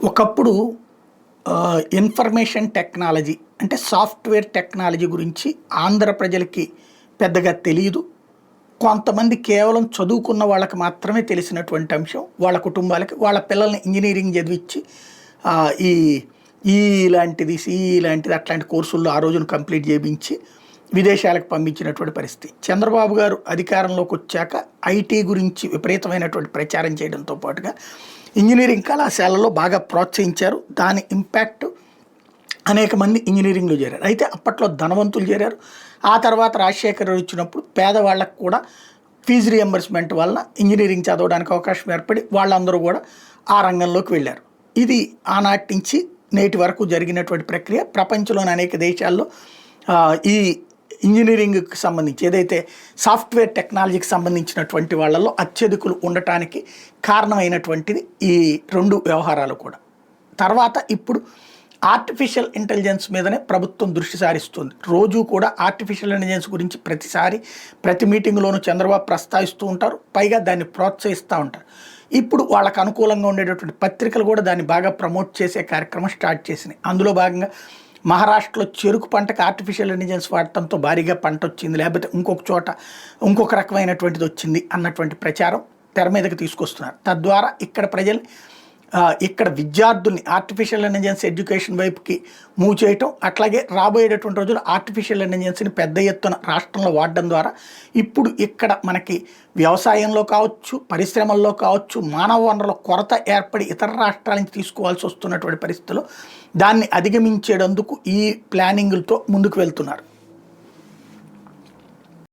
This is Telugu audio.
ఒకప్పుడు ఇన్ఫర్మేషన్ టెక్నాలజీ అంటే సాఫ్ట్‌వేర్ టెక్నాలజీ గురించి ఆంధ్ర ప్రజలకి పెద్దగా తెలీదు. కొంతమంది కేవలం చదువుకున్న వాళ్ళకి మాత్రమే తెలిసినటువంటి అంశం. వాళ్ళ కుటుంబాలకి వాళ్ళ పిల్లల్ని ఇంజినీరింగ్ చదివిచ్చి ఈ ఈ లాంటిది, సీఈ లాంటిది అట్లాంటి కోర్సుల్లో ఆ రోజున కంప్లీట్ చేపించి విదేశాలకు పంపించినటువంటి పరిస్థితి. చంద్రబాబు గారు అధికారంలోకొచ్చాక ఐటీ గురించి విపరీతమైనటువంటి ప్రచారం చేయడంతో పాటుగా ఇంజినీరింగ్ కళాశాలలో బాగా ప్రోత్సహించారు. దాని ఇంపాక్ట్ అనేక మంది ఇంజినీరింగ్‌లో చేరారు. అయితే అప్పట్లో ధనవంతులు చేరారు. ఆ తర్వాత రాజశేఖర్ రెడ్డి వచ్చినప్పుడు పేదవాళ్ళకి కూడా ఫీజు రియంబర్స్‌మెంట్ వలన ఇంజినీరింగ్ చదవడానికి అవకాశం ఏర్పడి వాళ్ళందరూ కూడా ఆ రంగంలోకి వెళ్లారు. ఇది ఆనాటి నుంచి నేటి వరకు జరిగినటువంటి ప్రక్రియ. ప్రపంచంలోని అనేక దేశాల్లో ఈ ఇంజినీరింగ్‌కి సంబంధించి ఏదైతే సాఫ్ట్‌వేర్ టెక్నాలజీకి సంబంధించినటువంటి వాళ్ళలో అత్యధికులు ఉండటానికి కారణమైనటువంటిది ఈ 2 వ్యవహారాలు కూడా. తర్వాత ఇప్పుడు ఆర్టిఫిషియల్ ఇంటెలిజెన్స్ మీదనే ప్రభుత్వం దృష్టి సారిస్తుంది. రోజు కూడా ఆర్టిఫిషియల్ ఇంటెలిజెన్స్ గురించి ప్రతి మీటింగ్‌లోనూ చంద్రబాబు ప్రస్తావిస్తూ ఉంటారు. పైగా దాన్ని ప్రోత్సహిస్తూ ఉంటారు. ఇప్పుడు వాళ్ళకు అనుకూలంగా ఉండేటటువంటి పత్రికలు కూడా దాన్ని బాగా ప్రమోట్ చేసే కార్యక్రమం స్టార్ట్ చేసినాయి. అందులో భాగంగా మహారాష్ట్రలో చెరుకు పంటకు ఆర్టిఫిషియల్ ఇంటెలిజెన్స్ వాడటంతో భారీగా పంట వచ్చింది, లేకపోతే ఇంకొక చోట ఇంకొక రకమైనటువంటిది వచ్చింది అన్నటువంటి ప్రచారం తెర మీదకి తీసుకొస్తున్నారు. తద్వారా ఇక్కడ ప్రజలు ఇక్కడ విద్యార్థుల్ని ఆర్టిఫిషియల్ ఇంటెలిజెన్స్ ఎడ్యుకేషన్ వైపుకి మూవ్ చేయటం, అట్లాగే రాబోయేటటువంటి రోజులు ఆర్టిఫిషియల్ ఇంటెలిజెన్స్ని పెద్ద ఎత్తున రాష్ట్రంలో వాడడం ద్వారా ఇప్పుడు ఇక్కడ మనకి వ్యవసాయంలో కావచ్చు, పరిశ్రమల్లో కావచ్చు, మానవ వనరుల కొరత ఏర్పడి ఇతర రాష్ట్రాల నుంచి తీసుకోవాల్సి వస్తున్నటువంటి పరిస్థితుల్లో దాన్ని అధిగమించేందుకు ఈ ప్లానింగులతో ముందుకు వెళ్తున్నారు.